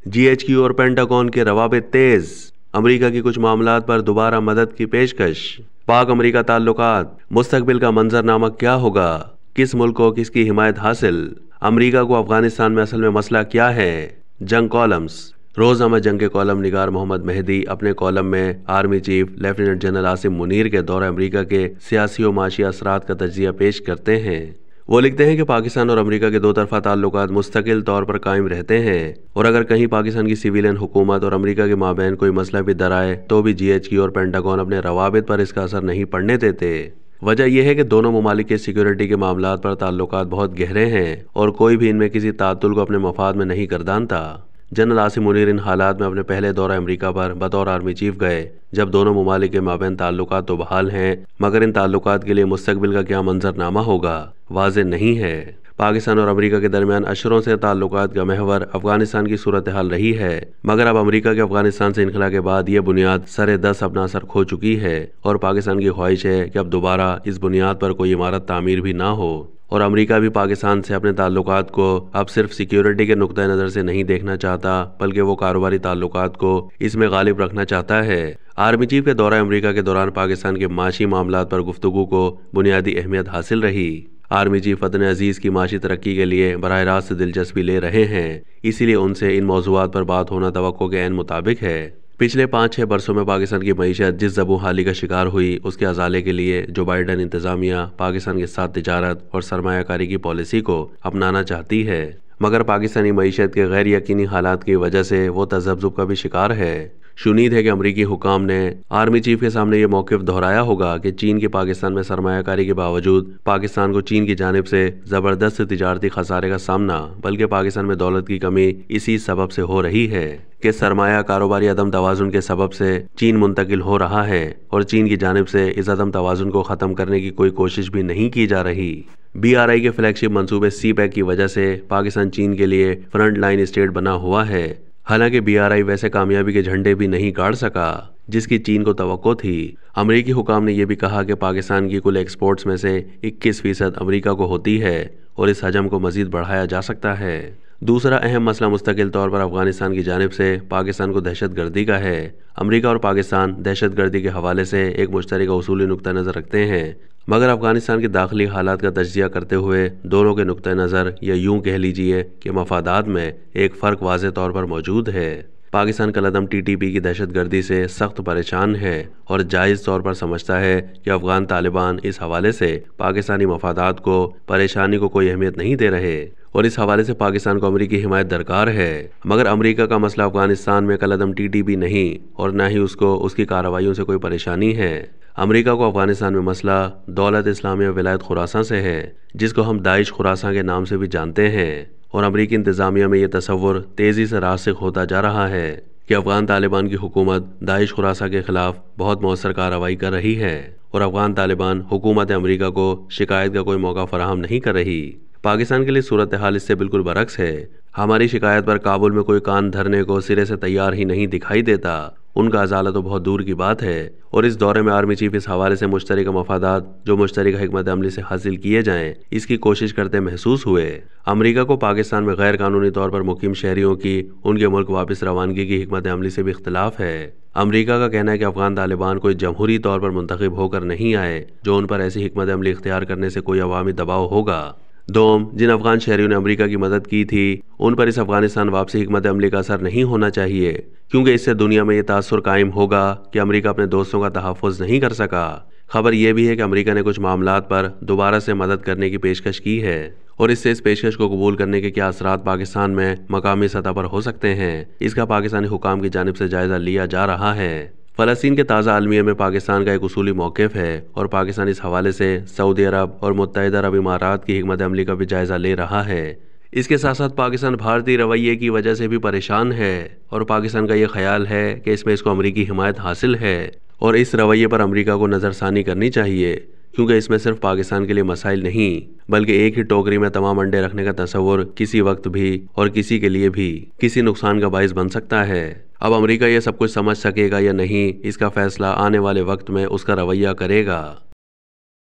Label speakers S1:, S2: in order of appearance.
S1: GHQ और pentagon के रवाबित तेज। America की कुछ मामलात पर दोबारा मदद की पेशकश। पाक अमेरिका ताल्लुकात, मुस्तकबिल का मंजरनामा क्या होगा? किस मुल्क को किसकी हिमायत हासिल? अमेरिका को अफगानिस्तान में असल में मसला क्या है? जंग कॉलम्स। रोजनामा जंग के कॉलम निगार मोहम्मद मेहदी अपने कॉलम में army chief lieutenant general Asim Munir के दौरे अमेरिका के सियासी और माशी असरात का तज्जिया पेश करते हैं। वो लिखते हैं कि पाकिस्तान और अमेरिका के दो तरफा ताल्लुकात मुस्तकिल तौर पर कायम रहते हैं और अगर कहीं पाकिस्तान की सिविलियन हुकूमत और अमेरिका के माबैन कोई मसला भी दर आए तो भी जीएचक्यू और पेंटागन अपने रवाबित पर इसका असर नहीं पड़ने देते। वजह यह है कि दोनों ममालिक के सिक्योरिटी के मामलात पर ताल्लुकात बहुत गहरे हैं और कोई भी इनमें किसी तातुल को अपने मफाद में नहीं गर्दानता। जनरल आसिम मुनीर इन हालात में अपने पहले दौरा अमेरिका पर बतौर आर्मी चीफ गए जब दोनों ममालिक के माबैन ताल्लुकात तो बहाल हैं मगर इन ताल्लुकात के लिए मुस्तकबिल का क्या मंजरनामा होगा वाज़ेह नहीं है। पाकिस्तान और अमेरिका के दरमियान अशरों से ताल्लुकात का महवर अफगानिस्तान की सूरत हाल रही है मगर अब अमेरिका के अफगानिस्तान से इनखला के बाद यह बुनियाद सरे दस अपना असर खो चुकी है और पाकिस्तान की ख्वाहिश है कि अब दोबारा इस बुनियाद पर कोई इमारत तामीर भी ना हो और अमेरिका भी पाकिस्तान से अपने ताल्लुकात को अब सिर्फ सिक्योरिटी के नुक्ता नज़र से नहीं देखना चाहता बल्कि वो कारोबारी ताल्लुकात को इसमें गालिब रखना चाहता है। आर्मी चीफ के दौरा अमेरिका के दौरान पाकिस्तान के माशी मामलात पर गुफ्तगू को बुनियादी अहमियत हासिल रही। आर्मी चीफ वतन अजीज की माशी तरक्की के लिए बराह रास्त दिलचस्पी ले रहे हैं, इसीलिए उनसे इन मौज़ूआत पर बात होना तवक्को के ऐन मुताबिक है। पिछले 5-6 बरसों में पाकिस्तान की मईशत जिस ज़बू हाली का शिकार हुई उसके अजाले के लिए जो बाइडन इंतज़ामिया पाकिस्तान के साथ तिजारत और सरमायाकारी की पॉलिसी को अपनाना चाहती है मगर पाकिस्तानी मईशत के गैर यकीनी हालात की वजह से वो तज़ब्ज़ुब का भी शिकार है। शुनीद है कि अमरीकी हुकाम ने आर्मी चीफ के सामने ये मौक़िफ़ दोहराया होगा कि चीन के पाकिस्तान में सरमायाकारी के बावजूद पाकिस्तान को चीन की जानिब से ज़बरदस्त तिजारती खसारे का सामना बल्कि पाकिस्तान में दौलत की कमी इसी सबब से हो रही है कि सरमाया कारोबारी अदम तवाज़ुन के सबब से चीन मुंतकिल हो रहा है और चीन की जानिब से इस अदम तवाज़ुन को ख़त्म करने की कोई कोशिश भी नहीं की जा रही। BRI के फ्लैगशिप मंसूबे CPEC की वजह से पाकिस्तान चीन के लिए फ्रंट लाइन स्टेट बना हुआ है। हालांकि BRI वैसे कामयाबी के झंडे भी नहीं गाड़ सका जिसकी चीन को तवक्को थी। अमेरिकी हुकाम ने यह भी कहा कि पाकिस्तान की कुल एक्सपोर्ट्स में से 21% अमेरिका को होती है और इस हजम को मज़ीद बढ़ाया जा सकता है। दूसरा अहम मसला मुस्तकिल तौर पर अफगानिस्तान की जानिब से पाकिस्तान को दहशतगर्दी का है। अमेरिका और पाकिस्तान दहशतगर्दी के हवाले से एक मुश्तरका उसूली नुक्ता नज़र रखते हैं मगर अफगानिस्तान के दाखिली हालात का तज्जिया करते हुए दोनों के नुक्ता नज़र या यूँ कह लीजिए कि मफादात में एक फ़र्क वाज़ेह तौर पर मौजूद है। पाकिस्तान कलअदम TTP की दहशतगर्दी से सख्त परेशान है और जायज़ तौर पर समझता है कि अफगान तालिबान इस हवाले से पाकिस्तानी मफादात को परेशानी को कोई अहमियत नहीं दे रहे और इस हवाले से पाकिस्तान को अमरीकी हिमायत दरकार है। मगर अमरीका का मसला अफगानिस्तान में कलअदम TTP नहीं और न ही उसको उसकी कार्रवाइयों से कोई परेशानी है। अमेरिका को अफगानिस्तान में मसला दौलत इस्लामिया विलायत खुरासान से है जिसको हम दाइश खुरासान के नाम से भी जानते हैं और अमरीकी इंतज़ामिया में यह तसव्वुर तेज़ी से रासिख होता जा रहा है कि अफगान तालिबान की हुकूमत दाइश खुरासान के खिलाफ बहुत मौसर कार्रवाई कर रही है और अफगान तालिबान हुकूमत अमरीका को शिकायत का कोई मौका फराहम नहीं कर रही। पाकिस्तान के लिए सूरत हाल इससे बिल्कुल बरक्स है। हमारी शिकायत पर काबुल में कोई कान धरने को सिरे से तैयार ही नहीं दिखाई देता, उनका अजाला तो बहुत दूर की बात है और इस दौरे में आर्मी चीफ इस हवाले से मुश्तरका मफादात जो मुश्तरका हिकमत अमली से हासिल किए जाएं इसकी कोशिश करते महसूस हुए। अमेरिका को पाकिस्तान में गैर कानूनी तौर पर मुकीम शहरियों की उनके मुल्क वापस रवानगी की हिकमत अमली से भी इख्तिलाफ है। अमेरिका का कहना है कि अफगान तालिबान कोई जमहूरी तौर पर मुंतखब होकर नहीं आए जो उन पर ऐसी हिकमत अमली इख्तियार करने से कोई अवामी दबाव होगा। दोम, जिन अफगान शहरियों ने अमेरिका की मदद की थी उन पर इस अफगानिस्तान वापसी हिकमत अमली का असर नहीं होना चाहिए क्योंकि इससे दुनिया में ये तासुर कायम होगा कि अमेरिका अपने दोस्तों का तहफ़्फ़ुज़ नहीं कर सका। खबर यह भी है कि अमेरिका ने कुछ मामलात पर दोबारा से मदद करने की पेशकश की है और इससे इस पेशकश को कबूल करने के क्या असरात पाकिस्तान में मकामी सतह पर हो सकते हैं इसका पाकिस्तानी हुकाम की जानिब से जायज़ा लिया जा रहा है। फ़लस्तीन के ताज़ा अलमिया में पाकिस्तान का एक उसूली मौक़िफ़ है और पाकिस्तान इस हवाले से सऊदी अरब और मुत्तहिदा अरब इमारात की हिकमत अमली का भी जायज़ा ले रहा है। इसके साथ साथ पाकिस्तान भारतीय रवैये की वजह से भी परेशान है और पाकिस्तान का ये ख्याल है कि इसमें इसको अमरीकी हिमायत हासिल है और इस रवैये पर अमरीका को नज़रसानी करनी चाहिए क्योंकि इसमें सिर्फ पाकिस्तान के लिए मसाइल नहीं बल्कि एक ही टोकरी में तमाम अंडे रखने का तस्वुर किसी वक्त भी और किसी के लिए भी किसी नुकसान का बाइस बन सकता है। अब अमेरिका यह सब कुछ समझ सकेगा या नहीं इसका फैसला आने वाले वक्त में उसका रवैया करेगा।